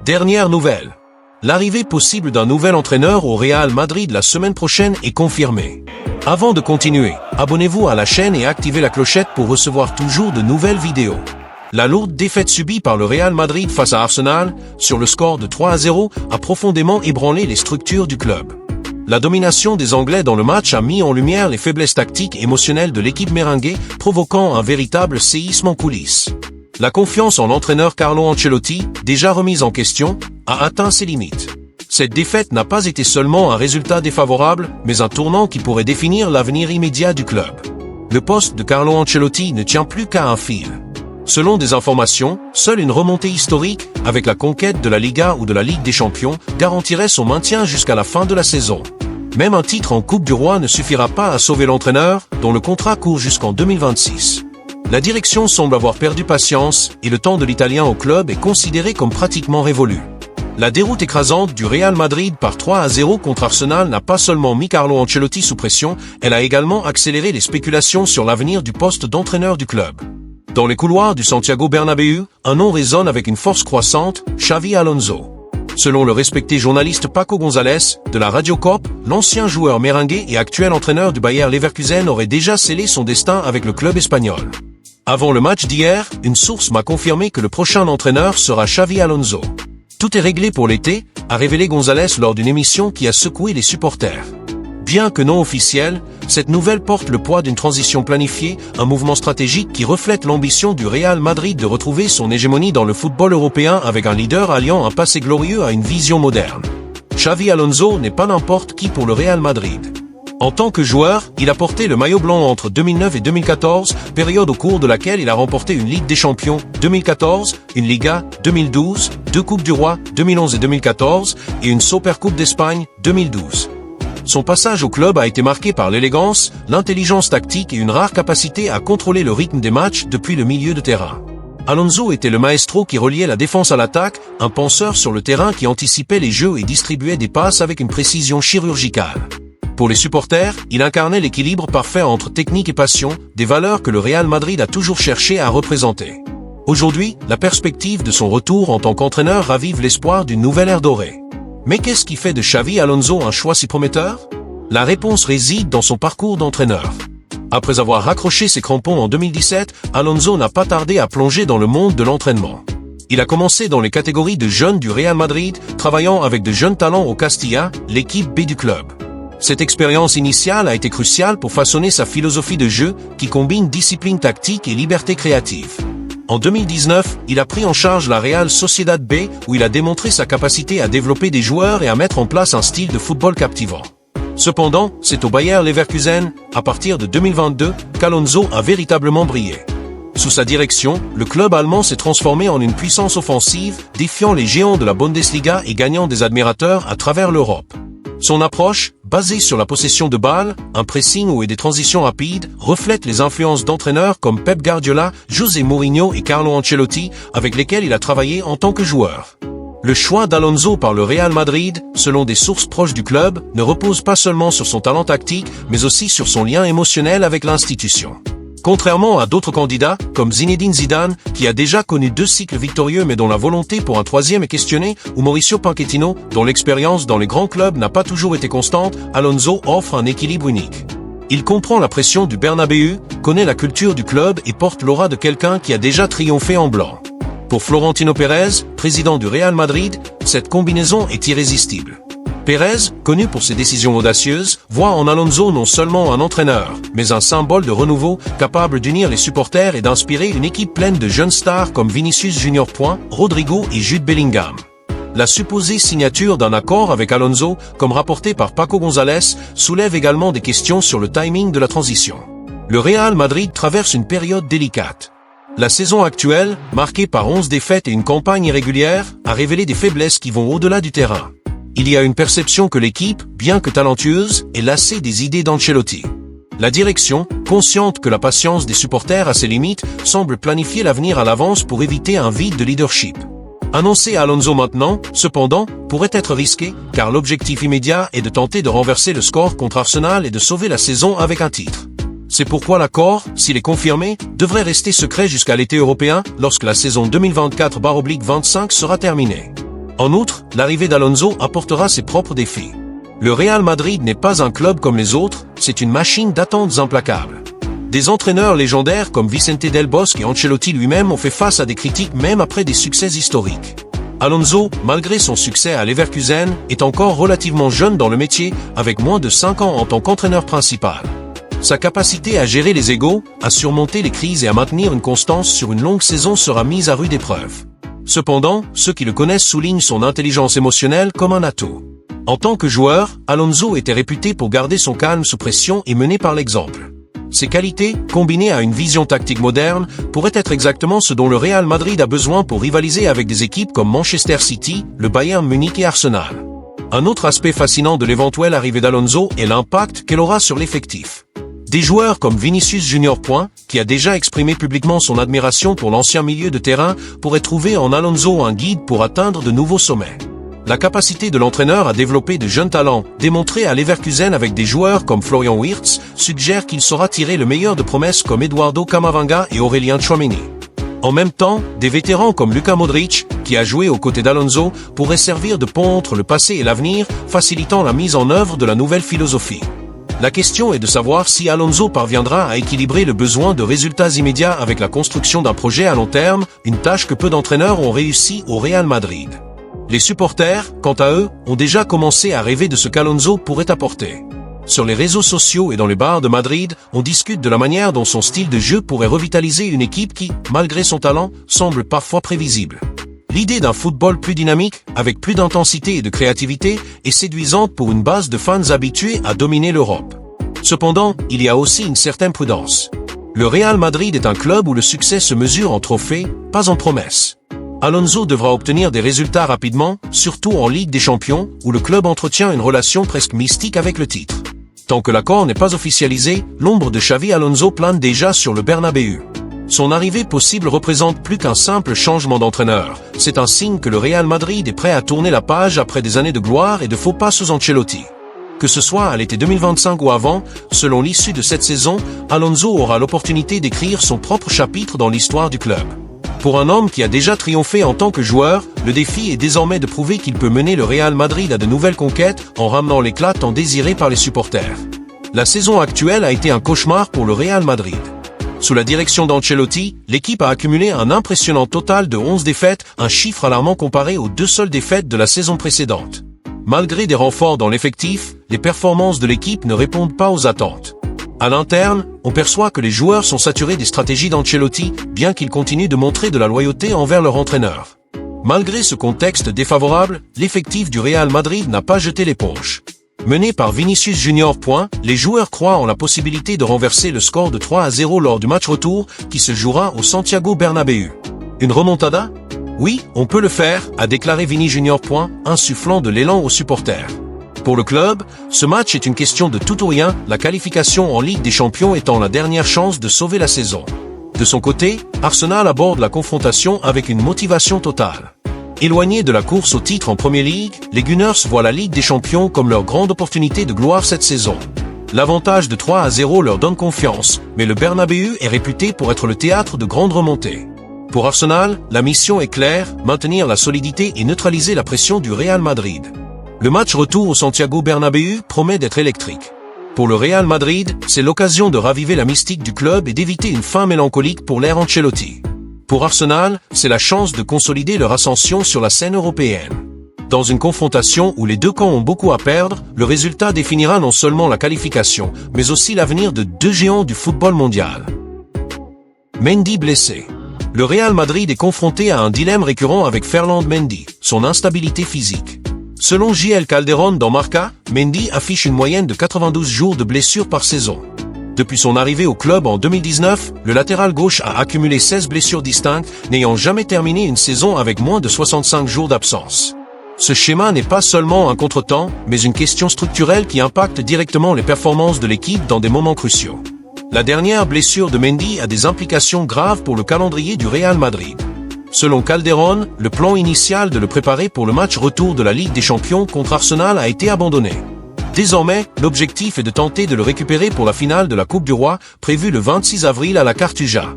Dernière nouvelle. L'arrivée possible d'un nouvel entraîneur au Real Madrid la semaine prochaine est confirmée. Avant de continuer, abonnez-vous à la chaîne et activez la clochette pour recevoir toujours de nouvelles vidéos. La lourde défaite subie par le Real Madrid face à Arsenal, sur le score de 3-0, a profondément ébranlé les structures du club. La domination des Anglais dans le match a mis en lumière les faiblesses tactiques et émotionnelles de l'équipe merengue, provoquant un véritable séisme en coulisses. La confiance en l'entraîneur Carlo Ancelotti, déjà remise en question, a atteint ses limites. Cette défaite n'a pas été seulement un résultat défavorable, mais un tournant qui pourrait définir l'avenir immédiat du club. Le poste de Carlo Ancelotti ne tient plus qu'à un fil. Selon des informations, seule une remontée historique, avec la conquête de la Liga ou de la Ligue des Champions, garantirait son maintien jusqu'à la fin de la saison. Même un titre en Coupe du Roi ne suffira pas à sauver l'entraîneur, dont le contrat court jusqu'en 2026. La direction semble avoir perdu patience, et le temps de l'Italien au club est considéré comme pratiquement révolu. La déroute écrasante du Real Madrid par 3-0 contre Arsenal n'a pas seulement mis Carlo Ancelotti sous pression, elle a également accéléré les spéculations sur l'avenir du poste d'entraîneur du club. Dans les couloirs du Santiago Bernabéu, un nom résonne avec une force croissante, Xavi Alonso. Selon le respecté journaliste Paco González, de la Radio Cop, l'ancien joueur merengue et actuel entraîneur du Bayer Leverkusen aurait déjà scellé son destin avec le club espagnol. Avant le match d'hier, une source m'a confirmé que le prochain entraîneur sera Xavi Alonso. Tout est réglé pour l'été, a révélé González lors d'une émission qui a secoué les supporters. Bien que non officielle, cette nouvelle porte le poids d'une transition planifiée, un mouvement stratégique qui reflète l'ambition du Real Madrid de retrouver son hégémonie dans le football européen avec un leader alliant un passé glorieux à une vision moderne. Xavi Alonso n'est pas n'importe qui pour le Real Madrid. En tant que joueur, il a porté le maillot blanc entre 2009 et 2014, période au cours de laquelle il a remporté une Ligue des Champions 2014, une Liga 2012, 2 Coupes du Roi 2011 et 2014 et une Supercoupe d'Espagne 2012. Son passage au club a été marqué par l'élégance, l'intelligence tactique et une rare capacité à contrôler le rythme des matchs depuis le milieu de terrain. Alonso était le maestro qui reliait la défense à l'attaque, un penseur sur le terrain qui anticipait les jeux et distribuait des passes avec une précision chirurgicale. Pour les supporters, il incarnait l'équilibre parfait entre technique et passion, des valeurs que le Real Madrid a toujours cherché à représenter. Aujourd'hui, la perspective de son retour en tant qu'entraîneur ravive l'espoir d'une nouvelle ère dorée. Mais qu'est-ce qui fait de Xavi Alonso un choix si prometteur? La réponse réside dans son parcours d'entraîneur. Après avoir raccroché ses crampons en 2017, Alonso n'a pas tardé à plonger dans le monde de l'entraînement. Il a commencé dans les catégories de jeunes du Real Madrid, travaillant avec de jeunes talents au Castilla, l'équipe B du club. Cette expérience initiale a été cruciale pour façonner sa philosophie de jeu qui combine discipline tactique et liberté créative. En 2019, il a pris en charge la Real Sociedad B où il a démontré sa capacité à développer des joueurs et à mettre en place un style de football captivant. Cependant, c'est au Bayer Leverkusen, à partir de 2022, qu'Alonso a véritablement brillé. Sous sa direction, le club allemand s'est transformé en une puissance offensive, défiant les géants de la Bundesliga et gagnant des admirateurs à travers l'Europe. Son approche, basée sur la possession de balles, un pressing et des transitions rapides, reflète les influences d'entraîneurs comme Pep Guardiola, José Mourinho et Carlo Ancelotti, avec lesquels il a travaillé en tant que joueur. Le choix d'Alonso par le Real Madrid, selon des sources proches du club, ne repose pas seulement sur son talent tactique, mais aussi sur son lien émotionnel avec l'institution. Contrairement à d'autres candidats, comme Zinedine Zidane, qui a déjà connu 2 cycles victorieux mais dont la volonté pour un 3e est questionnée, ou Mauricio Pochettino, dont l'expérience dans les grands clubs n'a pas toujours été constante, Alonso offre un équilibre unique. Il comprend la pression du Bernabéu, connaît la culture du club et porte l'aura de quelqu'un qui a déjà triomphé en blanc. Pour Florentino Pérez, président du Real Madrid, cette combinaison est irrésistible. Pérez, connu pour ses décisions audacieuses, voit en Alonso non seulement un entraîneur, mais un symbole de renouveau, capable d'unir les supporters et d'inspirer une équipe pleine de jeunes stars comme Vinicius Junior, Rodrigo et Jude Bellingham. La supposée signature d'un accord avec Alonso, comme rapporté par Paco González, soulève également des questions sur le timing de la transition. Le Real Madrid traverse une période délicate. La saison actuelle, marquée par 11 défaites et une campagne irrégulière, a révélé des faiblesses qui vont au-delà du terrain. Il y a une perception que l'équipe, bien que talentueuse, est lassée des idées d'Ancelotti. La direction, consciente que la patience des supporters a ses limites, semble planifier l'avenir à l'avance pour éviter un vide de leadership. Annoncer Alonso maintenant, cependant, pourrait être risqué, car l'objectif immédiat est de tenter de renverser le score contre Arsenal et de sauver la saison avec un titre. C'est pourquoi l'accord, s'il est confirmé, devrait rester secret jusqu'à l'été européen, lorsque la saison 2024/25 sera terminée. En outre, l'arrivée d'Alonso apportera ses propres défis. Le Real Madrid n'est pas un club comme les autres, c'est une machine d'attentes implacables. Des entraîneurs légendaires comme Vicente Del Bosque et Ancelotti lui-même ont fait face à des critiques même après des succès historiques. Alonso, malgré son succès à Leverkusen, est encore relativement jeune dans le métier, avec moins de 5 ans en tant qu'entraîneur principal. Sa capacité à gérer les égos, à surmonter les crises et à maintenir une constance sur une longue saison sera mise à rude épreuve. Cependant, ceux qui le connaissent soulignent son intelligence émotionnelle comme un atout. En tant que joueur, Alonso était réputé pour garder son calme sous pression et mener par l'exemple. Ces qualités, combinées à une vision tactique moderne, pourraient être exactement ce dont le Real Madrid a besoin pour rivaliser avec des équipes comme Manchester City, le Bayern Munich et Arsenal. Un autre aspect fascinant de l'éventuelle arrivée d'Alonso est l'impact qu'elle aura sur l'effectif. Des joueurs comme Vinicius Junior, qui a déjà exprimé publiquement son admiration pour l'ancien milieu de terrain, pourraient trouver en Alonso un guide pour atteindre de nouveaux sommets. La capacité de l'entraîneur à développer de jeunes talents, démontrée à Leverkusen avec des joueurs comme Florian Wirtz, suggère qu'il saura tirer le meilleur de promesses comme Eduardo Camavinga et Aurélien Tchouaméni. En même temps, des vétérans comme Luka Modric, qui a joué aux côtés d'Alonso, pourraient servir de pont entre le passé et l'avenir, facilitant la mise en œuvre de la nouvelle philosophie. La question est de savoir si Alonso parviendra à équilibrer le besoin de résultats immédiats avec la construction d'un projet à long terme, une tâche que peu d'entraîneurs ont réussi au Real Madrid. Les supporters, quant à eux, ont déjà commencé à rêver de ce qu'Alonso pourrait apporter. Sur les réseaux sociaux et dans les bars de Madrid, on discute de la manière dont son style de jeu pourrait revitaliser une équipe qui, malgré son talent, semble parfois prévisible. L'idée d'un football plus dynamique, avec plus d'intensité et de créativité, est séduisante pour une base de fans habitués à dominer l'Europe. Cependant, il y a aussi une certaine prudence. Le Real Madrid est un club où le succès se mesure en trophées, pas en promesses. Alonso devra obtenir des résultats rapidement, surtout en Ligue des Champions, où le club entretient une relation presque mystique avec le titre. Tant que l'accord n'est pas officialisé, l'ombre de Xavi Alonso plane déjà sur le Bernabéu. Son arrivée possible représente plus qu'un simple changement d'entraîneur. C'est un signe que le Real Madrid est prêt à tourner la page après des années de gloire et de faux pas sous Ancelotti. Que ce soit à l'été 2025 ou avant, selon l'issue de cette saison, Alonso aura l'opportunité d'écrire son propre chapitre dans l'histoire du club. Pour un homme qui a déjà triomphé en tant que joueur, le défi est désormais de prouver qu'il peut mener le Real Madrid à de nouvelles conquêtes en ramenant l'éclat tant désiré par les supporters. La saison actuelle a été un cauchemar pour le Real Madrid. Sous la direction d'Ancelotti, l'équipe a accumulé un impressionnant total de 11 défaites, un chiffre alarmant comparé aux 2 seules défaites de la saison précédente. Malgré des renforts dans l'effectif, les performances de l'équipe ne répondent pas aux attentes. À l'interne, on perçoit que les joueurs sont saturés des stratégies d'Ancelotti, bien qu'ils continuent de montrer de la loyauté envers leur entraîneur. Malgré ce contexte défavorable, l'effectif du Real Madrid n'a pas jeté l'éponge. Mené par Vinicius Junior, les joueurs croient en la possibilité de renverser le score de 3-0 lors du match retour, qui se jouera au Santiago Bernabéu. Une remontada? Oui, on peut le faire, a déclaré Vini Junior, insufflant de l'élan aux supporters. Pour le club, ce match est une question de tout ou rien, la qualification en Ligue des Champions étant la dernière chance de sauver la saison. De son côté, Arsenal aborde la confrontation avec une motivation totale. Éloignés de la course au titre en Premier League, les Gunners voient la Ligue des Champions comme leur grande opportunité de gloire cette saison. L'avantage de 3-0 leur donne confiance, mais le Bernabéu est réputé pour être le théâtre de grandes remontées. Pour Arsenal, la mission est claire, maintenir la solidité et neutraliser la pression du Real Madrid. Le match retour au Santiago Bernabéu promet d'être électrique. Pour le Real Madrid, c'est l'occasion de raviver la mystique du club et d'éviter une fin mélancolique pour l'ère Ancelotti. Pour Arsenal, c'est la chance de consolider leur ascension sur la scène européenne. Dans une confrontation où les deux camps ont beaucoup à perdre, le résultat définira non seulement la qualification, mais aussi l'avenir de 2 géants du football mondial. Mendy blessé. Le Real Madrid est confronté à un dilemme récurrent avec Ferland Mendy, son instabilité physique. Selon J.L. Calderon dans Marca, Mendy affiche une moyenne de 92 jours de blessure par saison. Depuis son arrivée au club en 2019, le latéral gauche a accumulé 16 blessures distinctes, n'ayant jamais terminé une saison avec moins de 65 jours d'absence. Ce schéma n'est pas seulement un contretemps, mais une question structurelle qui impacte directement les performances de l'équipe dans des moments cruciaux. La dernière blessure de Mendy a des implications graves pour le calendrier du Real Madrid. Selon Calderon, le plan initial de le préparer pour le match retour de la Ligue des Champions contre Arsenal a été abandonné. Désormais, l'objectif est de tenter de le récupérer pour la finale de la Coupe du Roi, prévue le 26 avril à la Cartuja.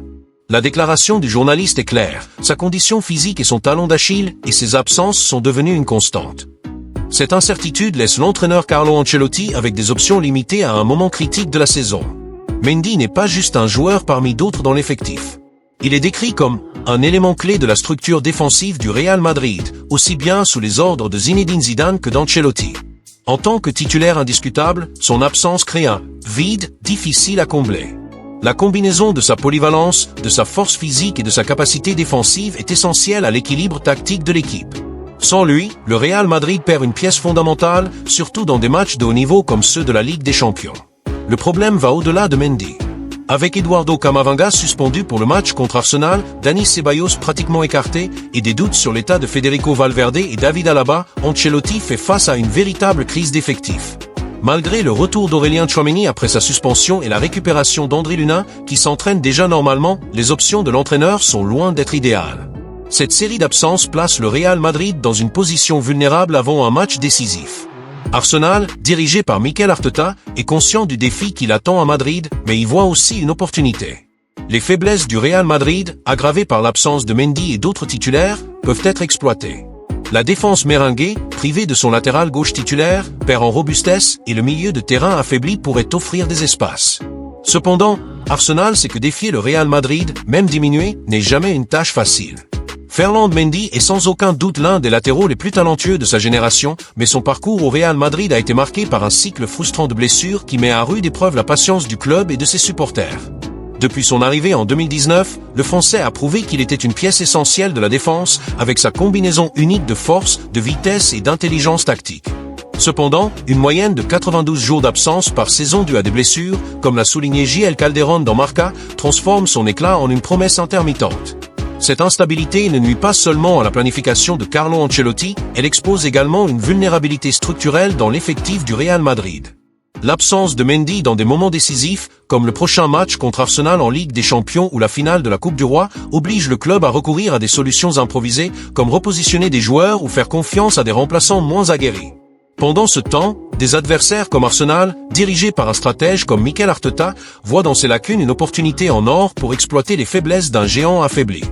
La déclaration du journaliste est claire, sa condition physique et son talon d'Achille et ses absences sont devenues une constante. Cette incertitude laisse l'entraîneur Carlo Ancelotti avec des options limitées à un moment critique de la saison. Mendy n'est pas juste un joueur parmi d'autres dans l'effectif. Il est décrit comme un élément clé de la structure défensive du Real Madrid, aussi bien sous les ordres de Zinedine Zidane que d'Ancelotti. En tant que titulaire indiscutable, son absence crée un vide difficile à combler. La combinaison de sa polyvalence, de sa force physique et de sa capacité défensive est essentielle à l'équilibre tactique de l'équipe. Sans lui, le Real Madrid perd une pièce fondamentale, surtout dans des matchs de haut niveau comme ceux de la Ligue des Champions. Le problème va au-delà de Mendy. Avec Eduardo Camavinga suspendu pour le match contre Arsenal, Dani Ceballos pratiquement écarté et des doutes sur l'état de Federico Valverde et David Alaba, Ancelotti fait face à une véritable crise d'effectifs. Malgré le retour d'Aurélien Tchouaméni après sa suspension et la récupération d'André Lunin, qui s'entraîne déjà normalement, les options de l'entraîneur sont loin d'être idéales. Cette série d'absences place le Real Madrid dans une position vulnérable avant un match décisif. Arsenal, dirigé par Mikel Arteta, est conscient du défi qui l'attend à Madrid, mais y voit aussi une opportunité. Les faiblesses du Real Madrid, aggravées par l'absence de Mendy et d'autres titulaires, peuvent être exploitées. La défense merengue, privée de son latéral gauche titulaire, perd en robustesse et le milieu de terrain affaibli pourrait offrir des espaces. Cependant, Arsenal sait que défier le Real Madrid, même diminué, n'est jamais une tâche facile. Ferland Mendy est sans aucun doute l'un des latéraux les plus talentueux de sa génération, mais son parcours au Real Madrid a été marqué par un cycle frustrant de blessures qui met à rude épreuve la patience du club et de ses supporters. Depuis son arrivée en 2019, le Français a prouvé qu'il était une pièce essentielle de la défense, avec sa combinaison unique de force, de vitesse et d'intelligence tactique. Cependant, une moyenne de 92 jours d'absence par saison due à des blessures, comme l'a souligné J.L. Calderon dans Marca, transforme son éclat en une promesse intermittente. Cette instabilité ne nuit pas seulement à la planification de Carlo Ancelotti, elle expose également une vulnérabilité structurelle dans l'effectif du Real Madrid. L'absence de Mendy dans des moments décisifs, comme le prochain match contre Arsenal en Ligue des Champions ou la finale de la Coupe du Roi, oblige le club à recourir à des solutions improvisées, comme repositionner des joueurs ou faire confiance à des remplaçants moins aguerris. Pendant ce temps, des adversaires comme Arsenal, dirigés par un stratège comme Mikel Arteta, voient dans ces lacunes une opportunité en or pour exploiter les faiblesses d'un géant affaibli.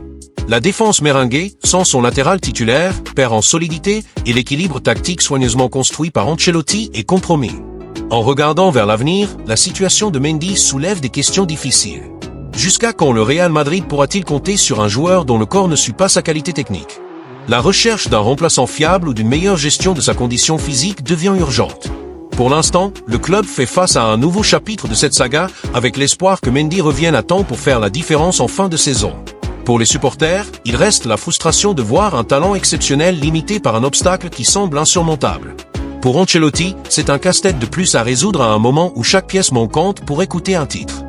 La défense merengue, sans son latéral titulaire, perd en solidité et l'équilibre tactique soigneusement construit par Ancelotti est compromis. En regardant vers l'avenir, la situation de Mendy soulève des questions difficiles. Jusqu'à quand le Real Madrid pourra-t-il compter sur un joueur dont le corps ne suit pas sa qualité technique? La recherche d'un remplaçant fiable ou d'une meilleure gestion de sa condition physique devient urgente. Pour l'instant, le club fait face à un nouveau chapitre de cette saga, avec l'espoir que Mendy revienne à temps pour faire la différence en fin de saison. Pour les supporters, il reste la frustration de voir un talent exceptionnel limité par un obstacle qui semble insurmontable. Pour Ancelotti, c'est un casse-tête de plus à résoudre à un moment où chaque pièce manquante pourrait coûter un titre.